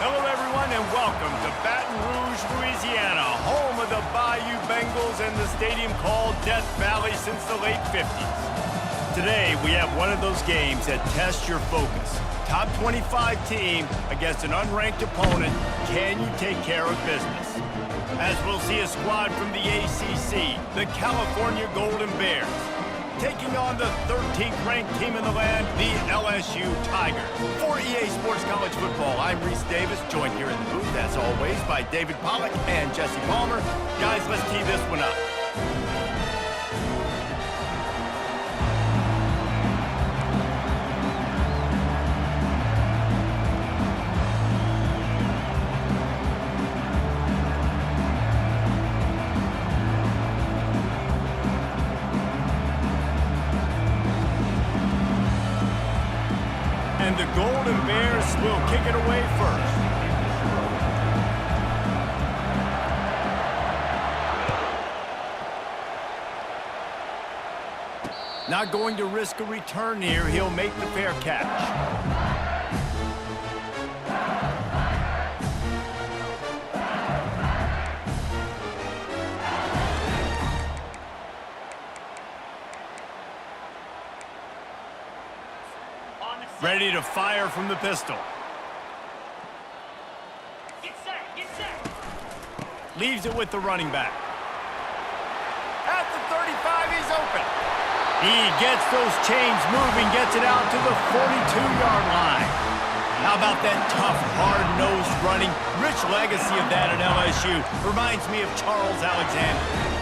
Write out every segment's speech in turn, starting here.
Hello, everyone, and welcome to Baton Rouge, Louisiana, home of the Bayou Bengals and the stadium called Death Valley since the late 50s. Today, we have one of those games that tests your focus. Top 25 team against an unranked opponent. Can you take care of business? As we'll see a squad from the ACC, the California Golden Bears, taking on the 13th ranked team in the land, the LSU Tigers. For EA Sports College Football, I'm Reese Davis, joined here in the booth, as always, by David Pollack and Jesse Palmer. Guys, let's tee this one up. And the Golden Bears will kick it away first. Not going to risk a return here. He'll make the fair catch. Ready to fire from the pistol. Get set, get set. Leaves it with the running back. At the 35, he's open. He gets those chains moving, gets it out to the 42-yard line. How about that tough, hard-nosed running? Rich legacy of that at LSU. Reminds me of Charles Alexander.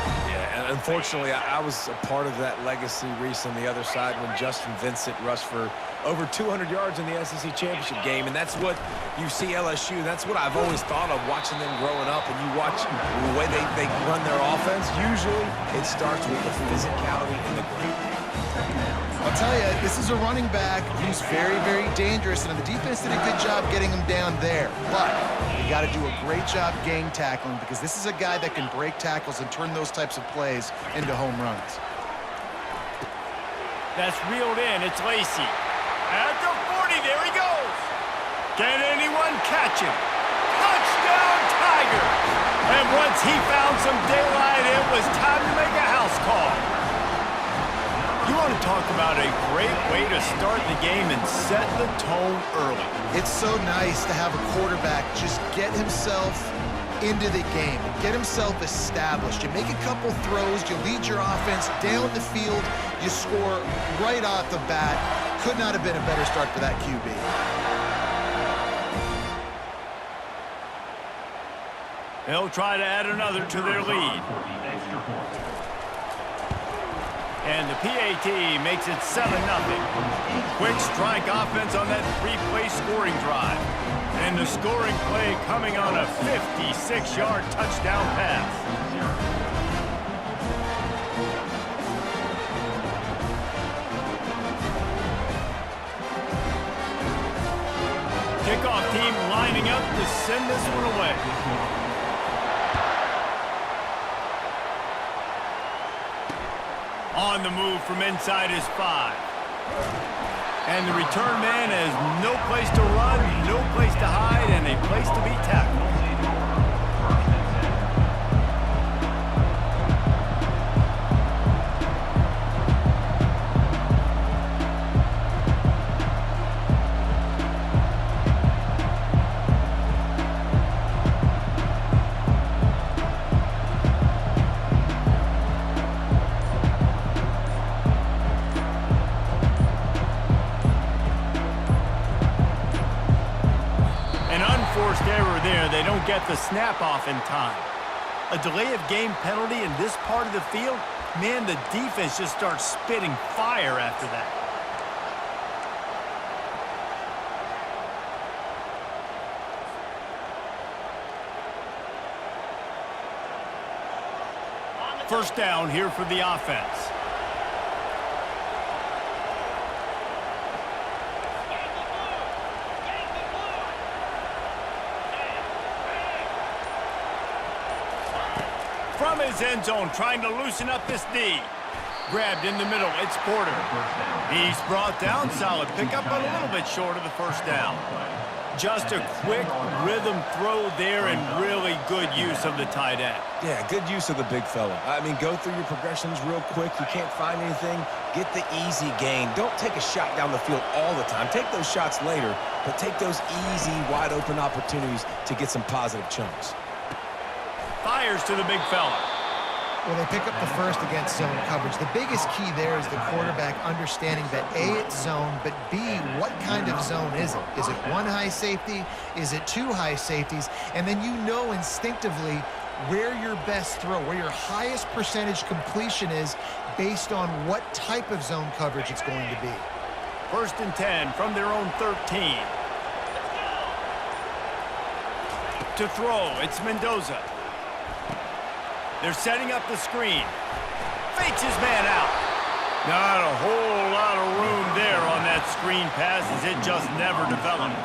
Unfortunately, I was a part of that legacy, Reese, on the other side when Justin Vincent rushed for over 200 yards in the SEC championship game, and that's what you see LSU. That's what I've always thought of watching them growing up, and you watch the way they run their offense. Usually, it starts with the physicality and the grit. I'll tell you, this is a running back who's very, very dangerous, and the defense did a good job getting him down there. But you got to do a great job gang tackling because this is a guy that can break tackles and turn those types of plays into home runs. That's reeled in. It's Lacey. At the 40, there he goes. Can anyone catch him? Touchdown, Tigers! And once he found some daylight, it was time to make a house call. You want to talk about a great way to start the game and set the tone early. It's so nice to have a quarterback just get himself into the game, get himself established. You make a couple throws, you lead your offense down the field, you score right off the bat. Could not have been a better start for that QB. They'll try to add another to their lead. And the PAT makes it 7-0. Quick strike offense on that three-play scoring drive. And the scoring play coming on a 56-yard touchdown pass. Kickoff team lining up to send this one away. On the move from inside his 5. And the return man has no place to run, no place to hide, and a place to be tackled. Forced error there. They don't get the snap off in time. A delay of game penalty in this part of the field, man, the defense just starts spitting fire after that. First down here for the offense. From his end zone, trying to loosen up this D. Grabbed in the middle, it's Porter. He's brought down, solid pickup, but a little bit short of the first down. Just a quick rhythm throw there and really good use of the tight end. Yeah, good use of the big fella. I mean, go through your progressions real quick. You can't find anything, get the easy gain. Don't take a shot down the field all the time. Take those shots later, but take those easy, wide-open opportunities to get some positive chunks. Fires to the big fella. Well, they pick up the first against zone coverage. The biggest key there is the quarterback understanding that A, it's zone, but B, what kind of zone is it? Is it one high safety? Is it two high safeties? And then you know instinctively where your best throw, where your highest percentage completion is based on what type of zone coverage it's going to be. 1st and 10 from their own 13. To throw, it's Mendoza. They're setting up the screen. Fakes his man out. Not a whole lot of room there on that screen pass as it just never developed.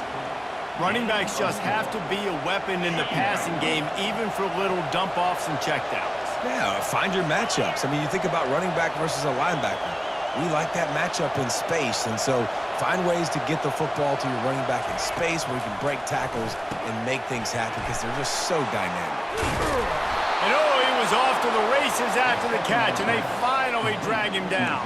Running backs just have to be a weapon in the passing game, even for little dump-offs and checkdowns. Yeah, find your matchups. I mean, you think about running back versus a linebacker. We like that matchup in space, and so find ways to get the football to your running back in space where you can break tackles and make things happen because they're just so dynamic. And oh, he was off to the races after the catch, and they finally drag him down.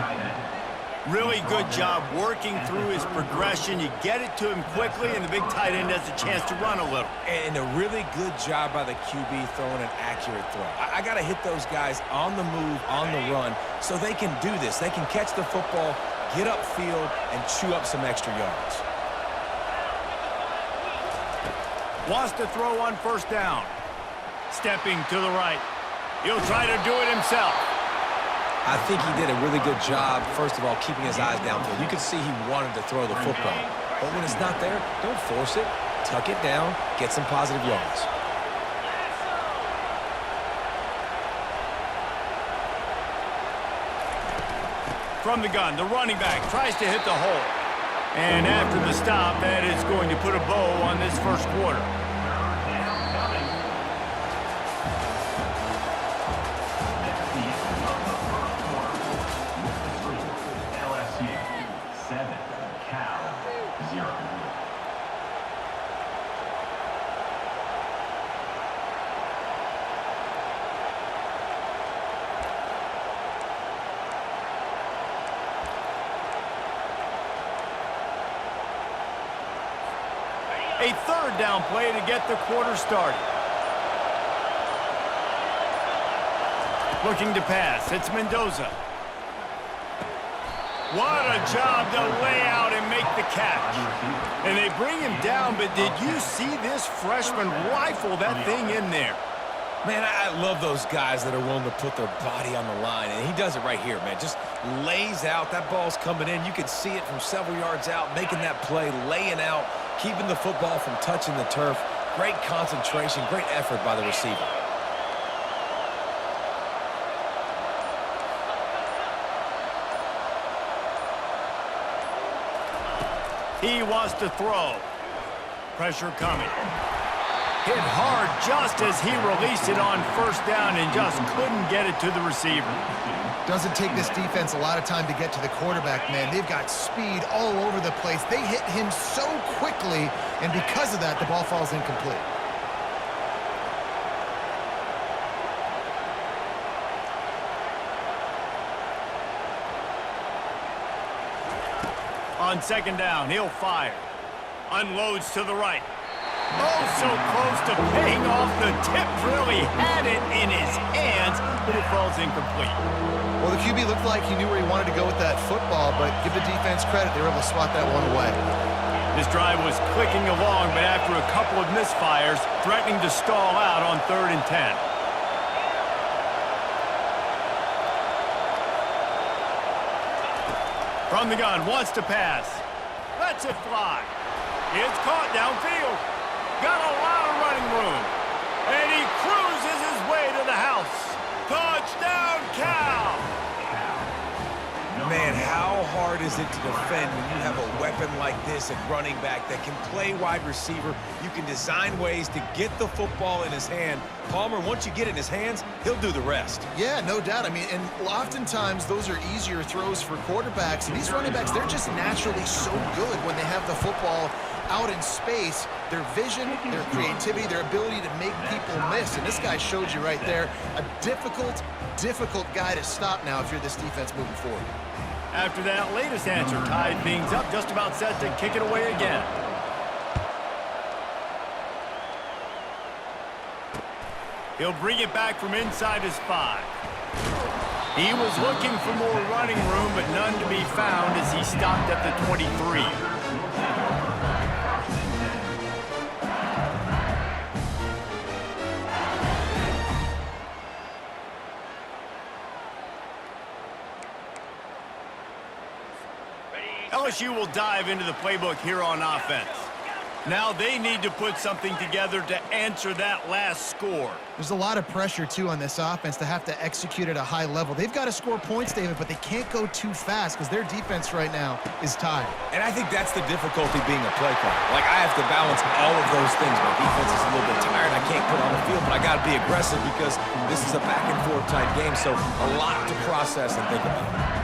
Really good job working through his progression. You get it to him quickly, and the big tight end has a chance to run a little. And a really good job by the QB throwing an accurate throw. I got to hit those guys on the move, on the run, so they can do this. They can catch the football, get upfield, and chew up some extra yards. Wants to throw on 1st down. Stepping to the right. He'll try to do it himself. I think he did a really good job, first of all, keeping his eyes downfield. You could see he wanted to throw the football. But when it's not there, don't force it. Tuck it down, get some positive yards. From the gun, the running back tries to hit the hole. And after the stop, that is going to put a bow on this 1st quarter. LSU 7, Cal 0. A 3rd down play to get the quarter started. Looking to pass, it's Mendoza. What a job to lay out and make the catch. And they bring him down, but did you see this freshman rifle that thing in there? Man, I love those guys that are willing to put their body on the line, and he does it right here, man. Just lays out. That ball's coming in. You can see it from several yards out, making that play, laying out, keeping the football from touching the turf. Great concentration, great effort by the receiver. He wants to throw. Pressure coming. Hit hard just as he released it on 1st down and just couldn't get it to the receiver. Doesn't take this defense a lot of time to get to the quarterback, man. They've got speed all over the place. They hit him so quickly, and because of that, the ball falls incomplete. On 2nd down, he'll fire. Unloads to the right. Oh, so close to paying off the tip. Really had it in his hands, but it falls incomplete. Well, the QB looked like he knew where he wanted to go with that football, but give the defense credit. They were able to swat that one away. This drive was clicking along, but after a couple of misfires, threatening to stall out on 3rd and 10. From the gun, wants to pass. Lets it fly. It's caught downfield. Got a lot of running room. And he cruises his way to the house. Touchdown, Cal! Man, how hard is it to defend when you have a weapon like this at running back that can play wide receiver? You can design ways to get the football in his hand Palmer, once you get it in his hands, he'll do the rest. Yeah, no doubt. I mean, and oftentimes those are easier throws for quarterbacks. And these running backs, they're just naturally so good when they have the football out in space. Their vision, their creativity, their ability to make people miss. And this guy showed you right there, a difficult guy to stop now if you're this defense moving forward. After that latest answer tied things up, just about set to kick it away again. He'll bring it back from inside his 5. He was looking for more running room, but none to be found as he stopped at the 23. LSU will dive into the playbook here on offense. Now they need to put something together to answer that last score. There's a lot of pressure, too, on this offense to have to execute at a high level. They've got to score points, David, but they can't go too fast because their defense right now is tired. And I think that's the difficulty being a play caller. Like, I have to balance all of those things. My defense is a little bit tired. I can't put on the field, but I got to be aggressive because this is a back-and-forth type game, so a lot to process and think about.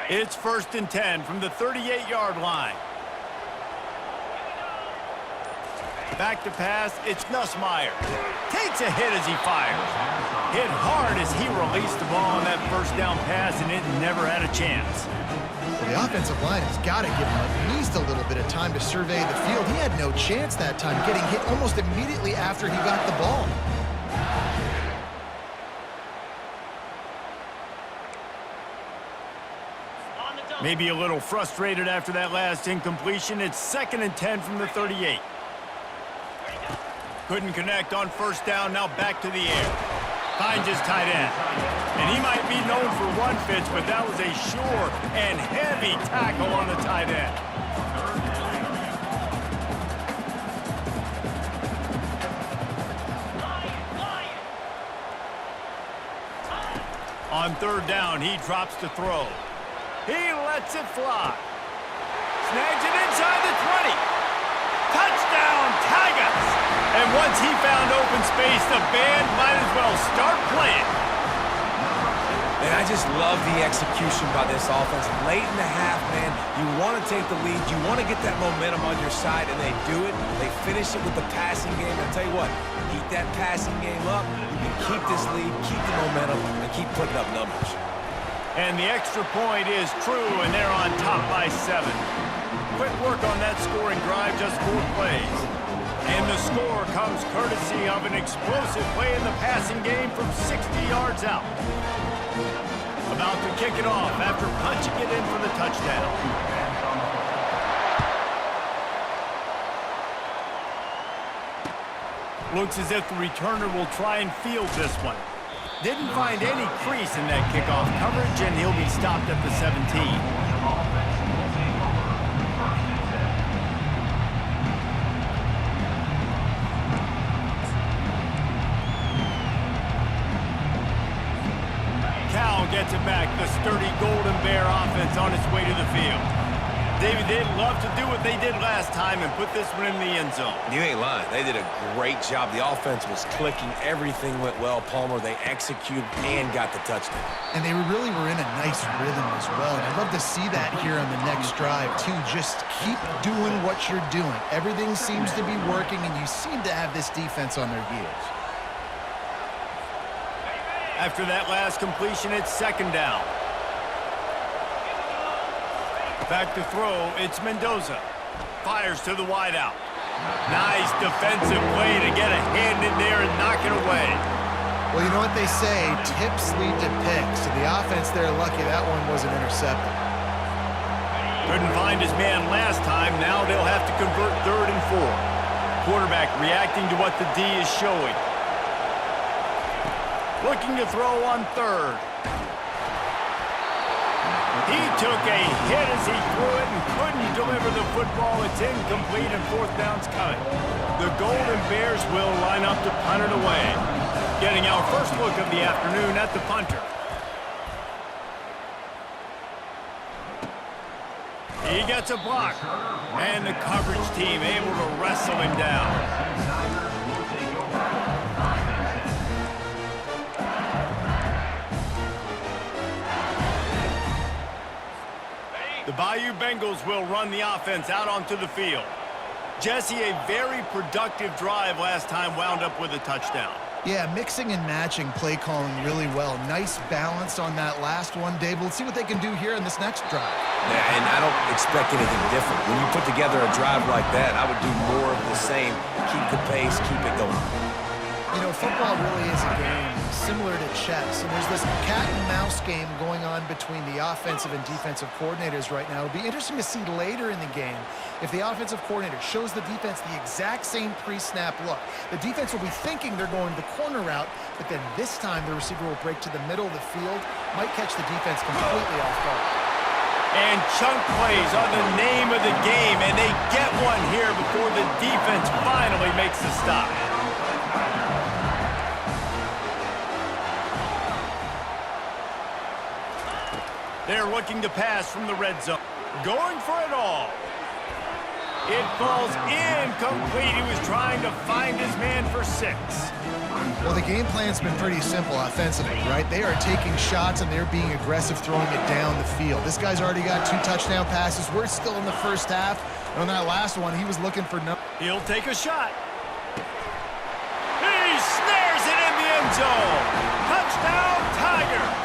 It's 1st and 10 from the 38-yard line. Back to pass, it's Nussmeier. Takes a hit as he fires. Hit hard as he released the ball on that first down pass, and it never had a chance. Well, the offensive line has got to give him at least a little bit of time to survey the field. He had no chance that time, getting hit almost immediately after he got the ball. Maybe a little frustrated after that last incompletion. It's 2nd and 10 from the 38. Couldn't connect on first down, now back to the air. Finds his tight end. And he might be known for run fits, but that was a sure and heavy tackle on the tight end. On 3rd down, he drops to throw. He lets it fly. Snags it inside the 20. Touchdown, Tigers! And once he found open space, the band might as well start playing. And I just love the execution by this offense. Late in the half, man, you want to take the lead. You want to get that momentum on your side, and they do it. They finish it with the passing game. I'll tell you what, keep that passing game up. You can keep this lead, keep the momentum, and keep putting up numbers. And the extra point is true, and they're on top by 7. Quick work on that scoring drive, just 4 plays. And the score comes courtesy of an explosive play in the passing game from 60 yards out. About to kick it off after punching it in for the touchdown. Looks as if the returner will try and field this one. Didn't find any crease in that kickoff coverage, and he'll be stopped at the 17. Gets it back, the sturdy Golden Bear offense on its way to the field. David, they'd love to do what they did last time and put this one in the end zone. You ain't lying. They did a great job. The offense was clicking. Everything went well. Palmer, they executed and got the touchdown. And they really were in a nice rhythm as well. And I'd love to see that here on the next drive, too. Just keep doing what you're doing. Everything seems to be working, and you seem to have this defense on their heels. After that last completion, it's 2nd down. Back to throw, it's Mendoza. Fires to the wideout. Nice defensive play to get a hand in there and knock it away. Well, you know what they say, tips lead to picks. And the offense there, lucky that one wasn't intercepted. Couldn't find his man last time. Now they'll have to convert 3rd and 4. Quarterback reacting to what the D is showing. Looking to throw on 3rd. He He took a hit as he threw it and couldn't deliver the football. It's incomplete and fourth down's coming. The Golden Bears will line up to punt it away. Getting our first look of the afternoon at the punter. He gets a block, and the coverage team able to wrestle him down. The Bayou Bengals will run the offense out onto the field. Jesse, a very productive drive last time wound up with a touchdown. Yeah, mixing and matching play calling really well. Nice balance on that last one, Dave. Let's see what they can do here in this next drive. Yeah, and I don't expect anything different. When you put together a drive like that, I would do more of the same. Keep the pace, keep it going. You know, football really is a game similar to chess, and there's this cat and mouse game going on between the offensive and defensive coordinators right now. It'll be interesting to see later in the game if the offensive coordinator shows the defense the exact same pre-snap look. The defense will be thinking they're going the corner route, but then this time the receiver will break to the middle of the field, might catch the defense completely off guard. And chunk plays are the name of the game, and they get one here before the defense finally makes the stop. They're looking to pass from the red zone. Going for it all. It falls incomplete. He was trying to find his man for 6. Well, the game plan's been pretty simple offensively, right? They are taking shots and they're being aggressive, throwing it down the field. This guy's already got 2 touchdown passes. We're still in the first half. And on that last one, he was looking for no. He'll take a shot. He snares it in the end zone. Touchdown, Tigers.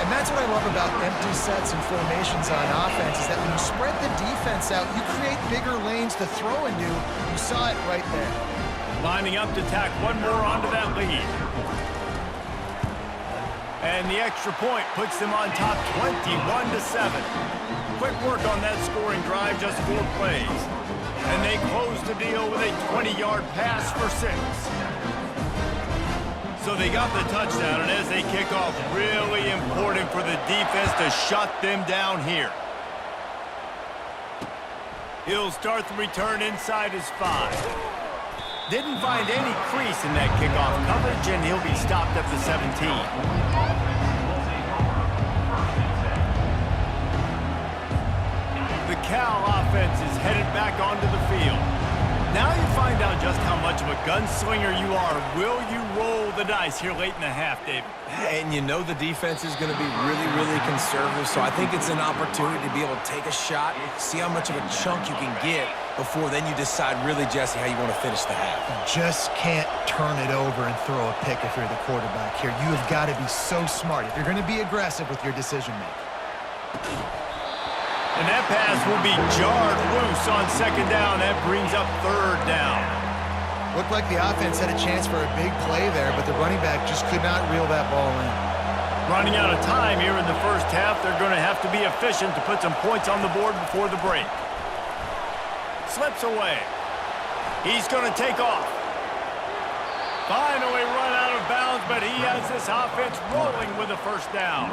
And that's what I love about empty sets and formations on offense is that when you spread the defense out, you create bigger lanes to throw into. You saw it right there. Lining up to tack one more onto that lead. And the extra point puts them on top 21-7. Quick work on that scoring drive, just 4 plays. And they close the deal with a 20-yard pass for 6. So they got the touchdown, and as they kick off, really important for the defense to shut them down here. He'll start the return inside his 5. Didn't find any crease in that kickoff coverage, and he'll be stopped at the 17. The Cal offense is headed back onto the field. Now you find out just how much of a gunslinger you are. Will you roll the dice here late in the half, David? And you know the defense is going to be really, really conservative, so I think it's an opportunity to be able to take a shot, see how much of a chunk you can get before then you decide really, Jesse, how you want to finish the half. You just can't turn it over and throw a pick if you're the quarterback here. You have got to be so smart if you're going to be aggressive with your decision-making. And that pass will be jarred loose on second down. That brings up third down. Looked like the offense had a chance for a big play there, but the running back just could not reel that ball in. Running out of time here in the first half. They're going to have to be efficient to put some points on the board before the break. Slips away. He's going to take off. Finally run out of bounds, but he has this offense rolling with a first down.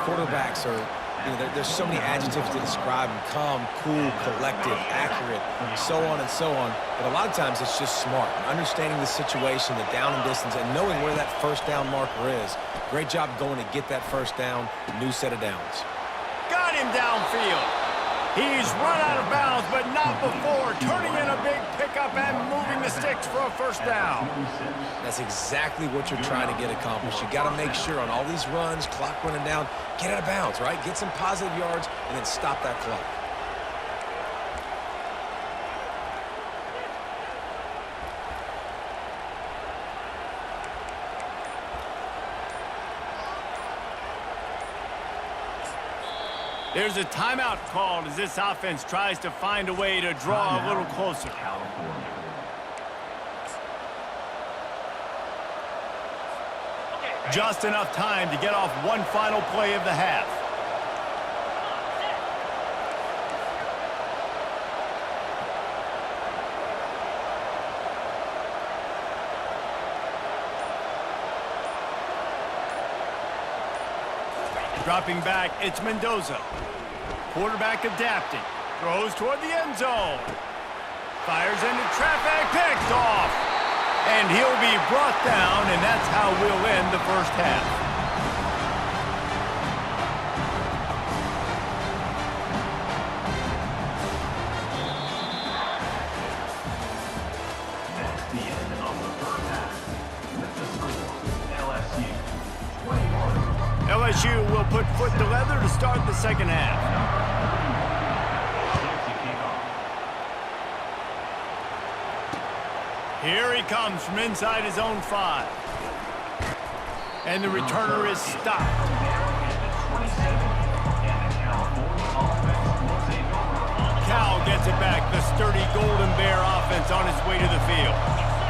Quarterbacks are... there's so many adjectives to describe them: calm, cool, collected, accurate, so on and so on. But a lot of times it's just smart. Understanding the situation, the down and distance, and knowing where that first down marker is. Great job going to get that first down. New set of downs. Got him downfield. He's run out of bounds, but not before turning in a big pickup and moving the sticks for a first down. That's exactly what you're trying to get accomplished. You got to make sure on all these runs, clock running down, get out of bounds, right? Get some positive yards and then stop that clock. There's a timeout called as this offense tries to find a way to draw a little closer. Just enough time to get off one final play of the half. Dropping back, it's Mendoza. Quarterback adapting. Throws toward the end zone. Fires into traffic, picked off. And he'll be brought down, and that's how we'll end the first half. That's the end of the first half. With the score, LSU 21. LSU will put foot to leather to start the second half. Here he comes from inside his own 5. And the returner is stopped. Cal gets it back. The sturdy Golden Bear offense on its way to the field.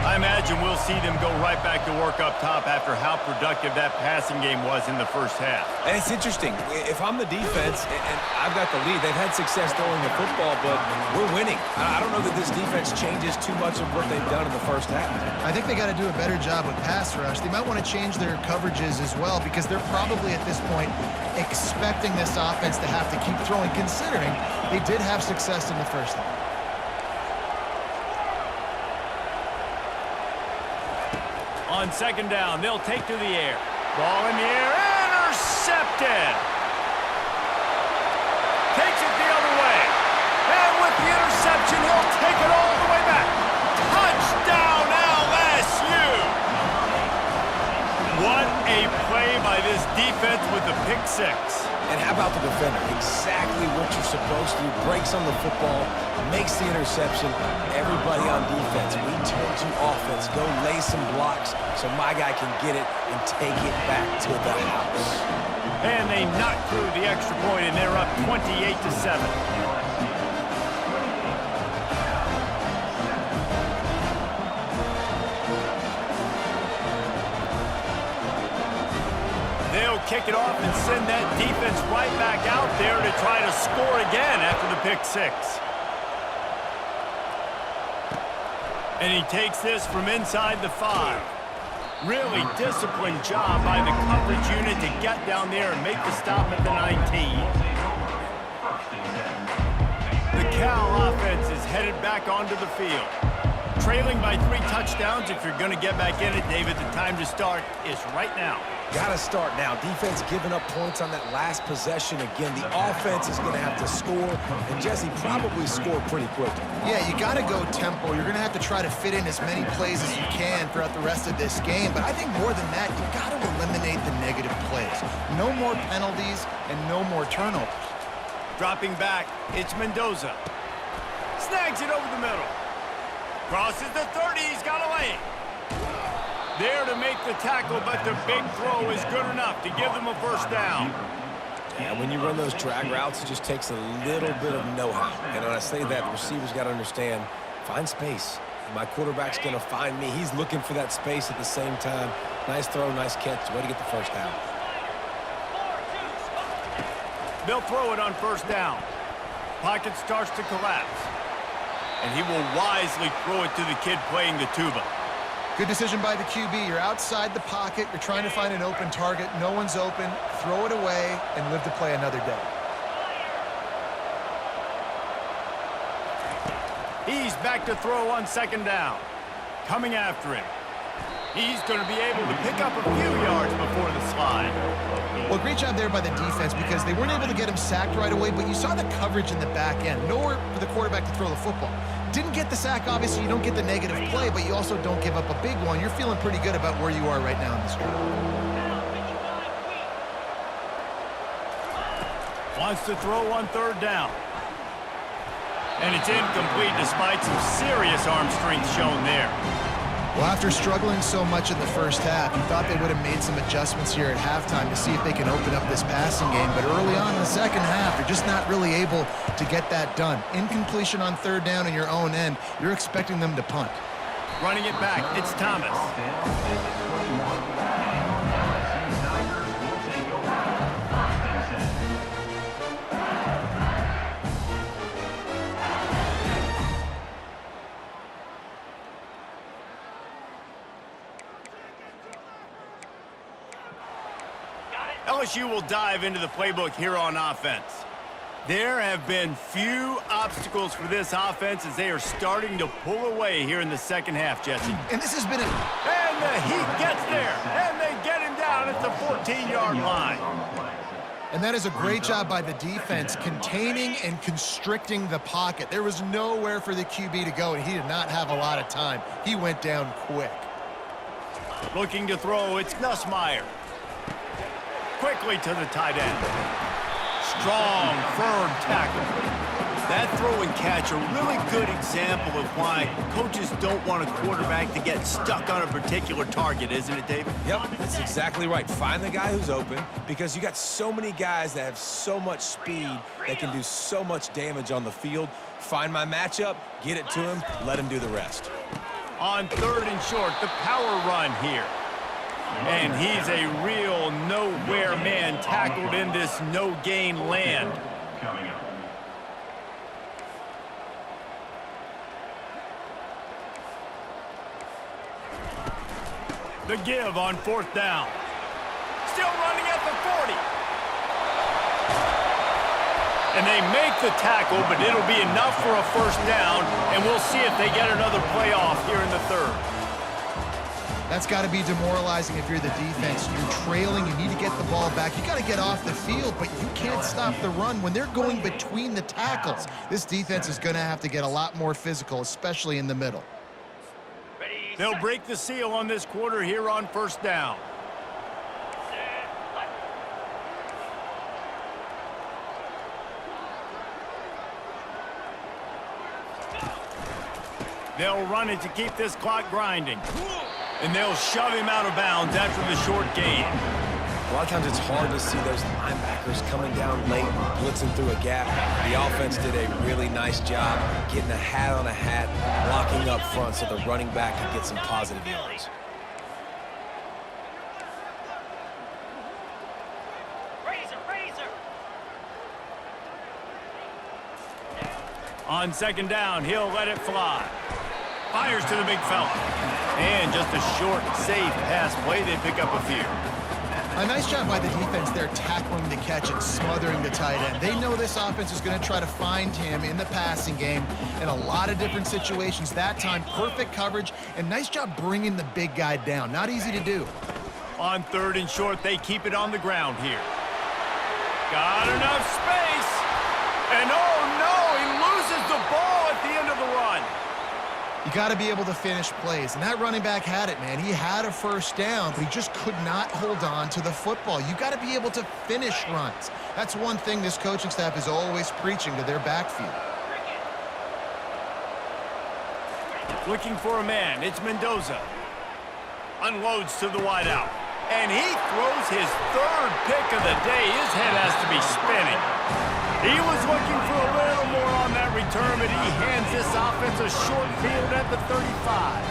I imagine we'll see them go right back to work up top after how productive that passing game was in the first half. And it's interesting. If I'm the defense and I've got the lead, they've had success throwing the football, but we're winning. I don't know that this defense changes too much of what they've done in the first half. I think they got to do a better job with pass rush. They might want to change their coverages as well because they're probably at this point expecting this offense to have to keep throwing, considering they did have success in the first half. On second down, they'll take to the air. Ball in the air, intercepted. Takes it the other way. And with the interception, he'll take it all the way back. Touchdown, LSU. What a play by this defense with the pick 6. And how about the defender? Exactly what you're supposed to do. Breaks on the football, makes the interception. Everybody on defense, we turn to offense. Go lay some blocks so my guy can get it and take it back to the house. And they knock through the extra point, and they're up 28-7. They'll kick it off and send that defense right back out there to try to score again after the pick 6. And he takes this from inside the 5. Really disciplined job by the coverage unit to get down there and make the stop at the 19. The Cal offense is headed back onto the field. Trailing by 3 touchdowns. If you're going to get back in it, David, the time to start is right now. Got to start now. Defense giving up points on that last possession. Again, the offense is going to have to score, and Jesse probably score pretty quickly. Yeah, you got to go tempo. You're going to have to try to fit in as many plays as you can throughout the rest of this game. But I think more than that, you got to eliminate the negative plays. No more penalties and no more turnovers. Dropping back, it's Mendoza. Snags it over the middle. Crosses the 30, he's got a lane. There to make the tackle, but the big throw is good enough to give them a first down. Yeah, when you run those drag routes, it just takes a little bit of know-how. And when I say that, the receivers got to understand, find space. My quarterback's going to find me. He's looking for that space at the same time. Nice throw, nice catch. Way to get the first down. They'll throw it on first down. Pocket starts to collapse. And he will wisely throw it to the kid playing the tuba. Good decision by the QB. You're outside the pocket. You're trying to find an open target. No one's open. Throw it away and live to play another day. He's back to throw on second down. Coming after him. He's going to be able to pick up a few yards before the slide. Well, great job there by the defense because they weren't able to get him sacked right away, but you saw the coverage in the back end. Nowhere for the quarterback to throw the football. Didn't get the sack, obviously. You don't get the negative play, but you also don't give up a big one. You're feeling pretty good about where you are right now in this game. Wants to throw on third down. And it's incomplete despite some serious arm strength shown there. Well, after struggling so much in the first half, you thought they would have made some adjustments here at halftime to see if they can open up this passing game. But early on in the second half, they're just not really able to get that done. Incompletion on third down in your own end, you're expecting them to punt. Running it back, it's Thomas. LSU will dive into the playbook here on offense. There have been few obstacles for this offense as they are starting to pull away here in the second half, Jesse. And this has been And the Heat gets there, and they get him down at the 14-yard line. And that is a great job by the defense, containing and constricting the pocket. There was nowhere for the QB to go, and he did not have a lot of time. He went down quick. Looking to throw, it's Nussmeier. Quickly to the tight end. Strong, firm tackle. That throw and catch, a really good example of why coaches don't want a quarterback to get stuck on a particular target, isn't it, David? Yep, that's exactly right. Find the guy who's open because you got so many guys that have so much speed that can do so much damage on the field. Find my matchup, get it to him, let him do the rest. On 3rd and short, the power run here. And he's a real nowhere man tackled in this no-gain land. Coming up. The give on 4th down. Still running at the 40. And they make the tackle, but it'll be enough for a 1st down, and we'll see if they get another play off here in the 3rd. That's got to be demoralizing if you're the defense. You're trailing, you need to get the ball back. You got to get off the field, but you can't stop the run when they're going between the tackles. This defense is going to have to get a lot more physical, especially in the middle. They'll break the seal on this quarter here on 1st down. They'll run it to keep this clock grinding. And they'll shove him out of bounds after the short gain. A lot of times it's hard to see those linebackers coming down late, blitzing through a gap. The offense did a really nice job getting a hat on a hat, blocking up front so the running back could get some positive yards. On 2nd down, he'll let it fly. Fires to the big fella. And just a short, safe pass play. They pick up a few. A nice job by the defense there, tackling the catch and smothering the tight end. They know this offense is going to try to find him in the passing game in a lot of different situations. That time, perfect coverage, and nice job bringing the big guy down. Not easy to do. On 3rd and short, they keep it on the ground here. Got enough space. And oh no, he loses the ball at the end of the run. You got to be able to finish plays, and that running back had it, man. He had a 1st down, but he just could not hold on to the football. You got to be able to finish runs. That's one thing this coaching staff is always preaching to their backfield. Looking for a man, it's Mendoza. Unloads to the wideout. And he throws his 3rd pick of the day. His head has to be spinning. He was looking for a little more on that return, but he hands this offense a short field at the 35.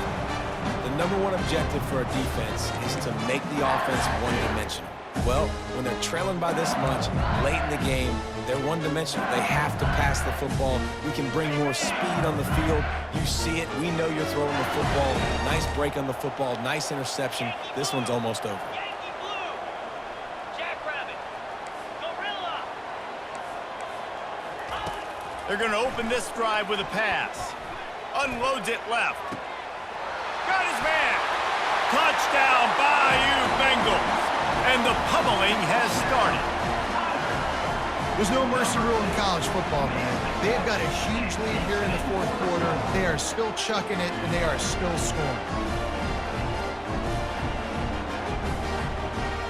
The #1 objective for a defense is to make the offense one-dimensional. Well, when they're trailing by this much, late in the game, they're one-dimensional. They have to pass the football. We can bring more speed on the field. You see it. We know you're throwing the football. Nice break on the football. Nice interception. This one's almost over. They're going to open this drive with a pass. Unloads it left. Got his man. Touchdown, Bayou Bengals. And the pummeling has started. There's no mercy rule in college football, man. They have got a huge lead here in the 4th quarter. They are still chucking it, and they are still scoring.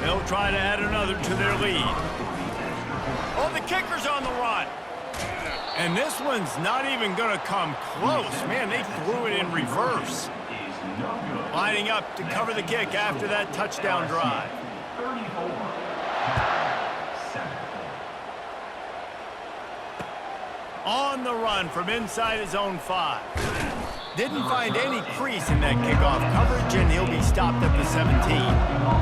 They'll try to add another to their lead. Oh, the kicker's on the run. And this one's not even going to come close. Man, they threw it in reverse. Lining up to cover the kick after that touchdown drive. On the run from inside his own 5. Didn't find any crease in that kickoff coverage, and he'll be stopped at the 17.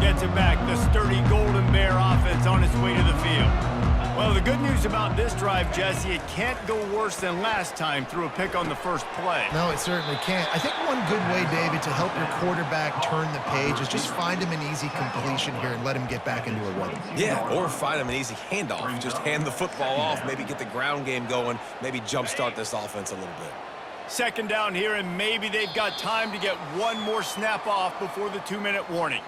Gets it back, the sturdy Golden Bear offense on its way to the field. Well, the good news about this drive, Jesse, it can't go worse than last time through a pick on the first play. No, it certainly can't. I think one good way, David, to help your quarterback turn the page is just find him an easy completion here and let him get back into a rhythm. Yeah, or find him an easy handoff. Just hand the football off, maybe get the ground game going, maybe jumpstart this offense a little bit. Second down here, and maybe they've got time to get one more snap off before the 2-minute warning.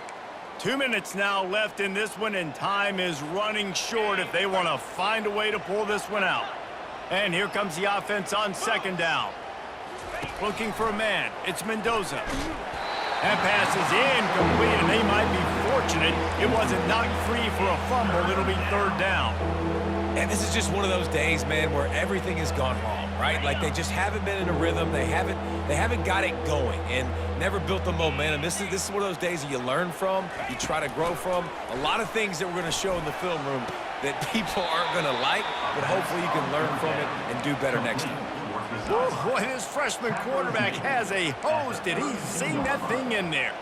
2 minutes now left in this one, and time is running short if they want to find a way to pull this one out. And here comes the offense on second down. Looking for a man. It's Mendoza. That pass is incomplete, and they might be fortunate it wasn't knocked free for a fumble. It'll be third down. And this is just one of those days, man, where everything has gone wrong, right? Like they just haven't been in a rhythm. They haven't got it going and never built the momentum. This is one of those days that you learn from, you try to grow from. A lot of things that we're going to show in the film room that people aren't going to like, but hopefully you can learn from it and do better next time. Woo, boy, this freshman quarterback has a hose. Did he sing that thing in there?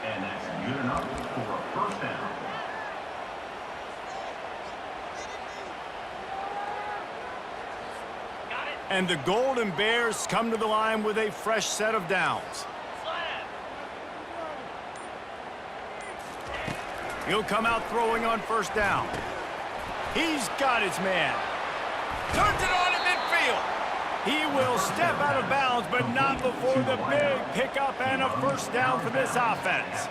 And that's good enough for a first down. And the Golden Bears come to the line with a fresh set of downs. He'll come out throwing on first down. He's got his man. Turns it on in midfield. He will step out of bounds, but not before the big pickup and a first down for this offense.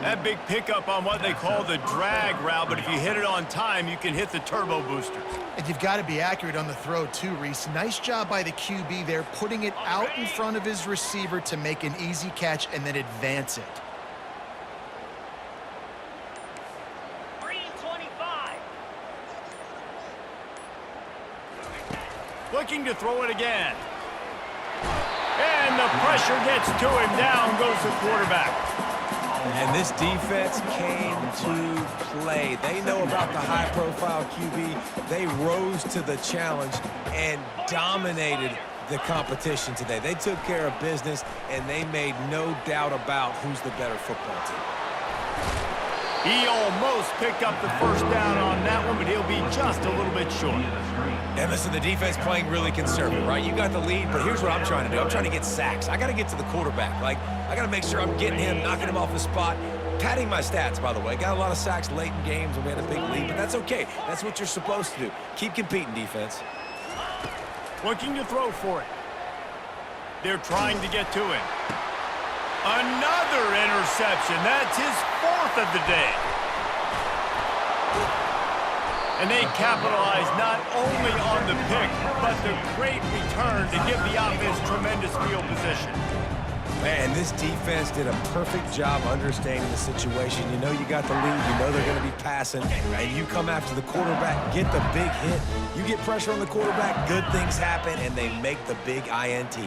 That big pickup on what they call the drag route, but if you hit it on time, you can hit the turbo boosters. And you've got to be accurate on the throw too, Reese. Nice job by the QB there, putting it out in front of his receiver to make an easy catch and then advance it. Looking to throw it again. And the pressure gets to him. Down goes the quarterback. And this defense came to play. They know about the high-profile QB. They rose to the challenge and dominated the competition today. They took care of business, and they made no doubt about who's the better football team. He almost picked up the first down on that one, but he'll be just a little bit short. And listen, the defense playing really conservative, right? You got the lead, but here's what I'm trying to do. I'm trying to get sacks. I got to get to the quarterback. Like, I got to make sure I'm getting him, knocking him off the spot. Padding my stats, by the way. Got a lot of sacks late in games when we had a big lead, but that's okay. That's what you're supposed to do. Keep competing, defense. Looking to throw for it. They're trying to get to him. Another interception. That's his fourth of the day. And they capitalize not only on the pick, but the great return to give the offense tremendous field position. Man, this defense did a perfect job understanding the situation. You know you got the lead. You know they're going to be passing. And you come after the quarterback, get the big hit. You get pressure on the quarterback, good things happen, and they make the big INT.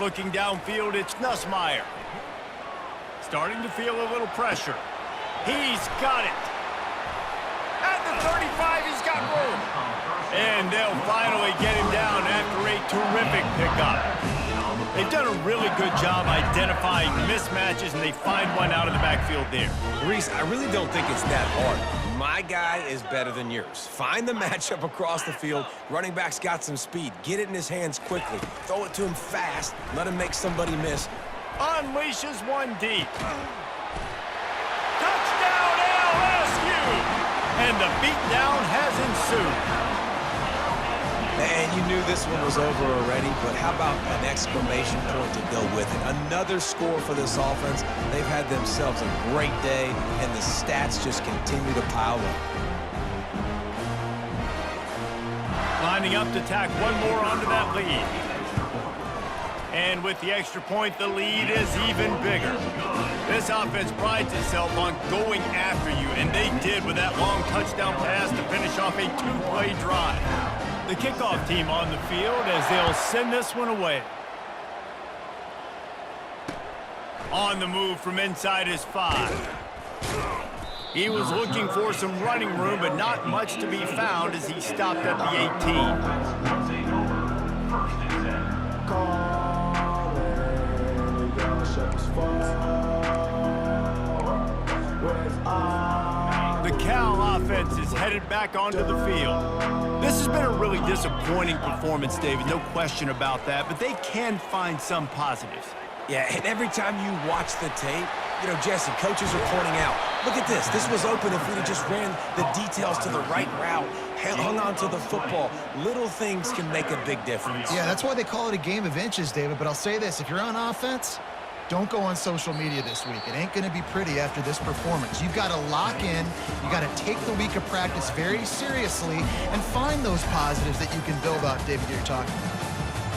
Looking downfield, it's Nussmeier. Starting to feel a little pressure. He's got it. At the 35, he's got room. And they'll finally get him down after a terrific pickup. They've done a really good job identifying mismatches, and they find one out of the backfield there. Reese, I really don't think it's that hard. My guy is better than yours. Find the matchup across the field. Running back's got some speed. Get it in his hands quickly. Throw it to him fast. Let him make somebody miss. Unleashes one deep. Touchdown LSU! And the beatdown has ensued. And you knew this one was over already, but how about an exclamation point to go with it? Another score for this offense. They've had themselves a great day, and the stats just continue to pile up. Lining up to tack one more onto that lead. And with the extra point, the lead is even bigger. This offense prides itself on going after you, and they did with that long touchdown pass to finish off a two-play drive. The kickoff team on the field as they'll send this one away. On the move from inside his 5. He was looking for some running room, but not much to be found as he stopped at the 18. Take over. First and 10. The Cal offense is headed back onto the field. This has been a really disappointing performance, David, no question about that, but they can find some positives. Yeah, and every time you watch the tape, you know, Jesse, coaches are pointing out, look at this. This was open if we'd have just ran the details to the right route, hung on to the football. Little things can make a big difference. Yeah, that's why they call it a game of inches, David. But I'll say this, if you're on offense, don't go on social media this week. It ain't going to be pretty after this performance. You've got to lock in. You got to take the week of practice very seriously and find those positives that you can build off, David, you're talking about.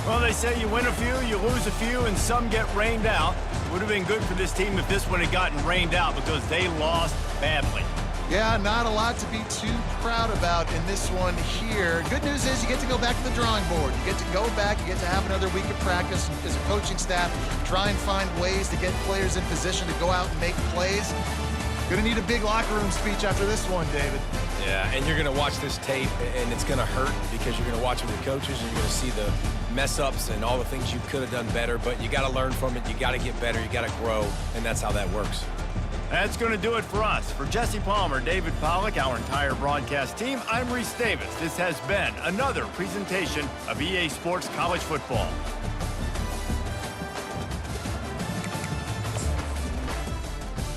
Well, they say you win a few, you lose a few, and some get rained out. It would have been good for this team if this one had gotten rained out because they lost badly. Yeah, not a lot to be too proud about in this one here. Good news is you get to go back to the drawing board. You get to go back, you get to have another week of practice as a coaching staff, try and find ways to get players in position to go out and make plays. Gonna need a big locker room speech after this one, David. Yeah, and you're going to watch this tape, and it's going to hurt because you're going to watch it with coaches, and you're going to see the mess-ups and all the things you could have done better, but you got to learn from it. You got to get better. You got to grow, and that's how that works. That's going to do it for us. For Jesse Palmer, David Pollack, our entire broadcast team, I'm Reese Davis. This has been another presentation of EA Sports College Football.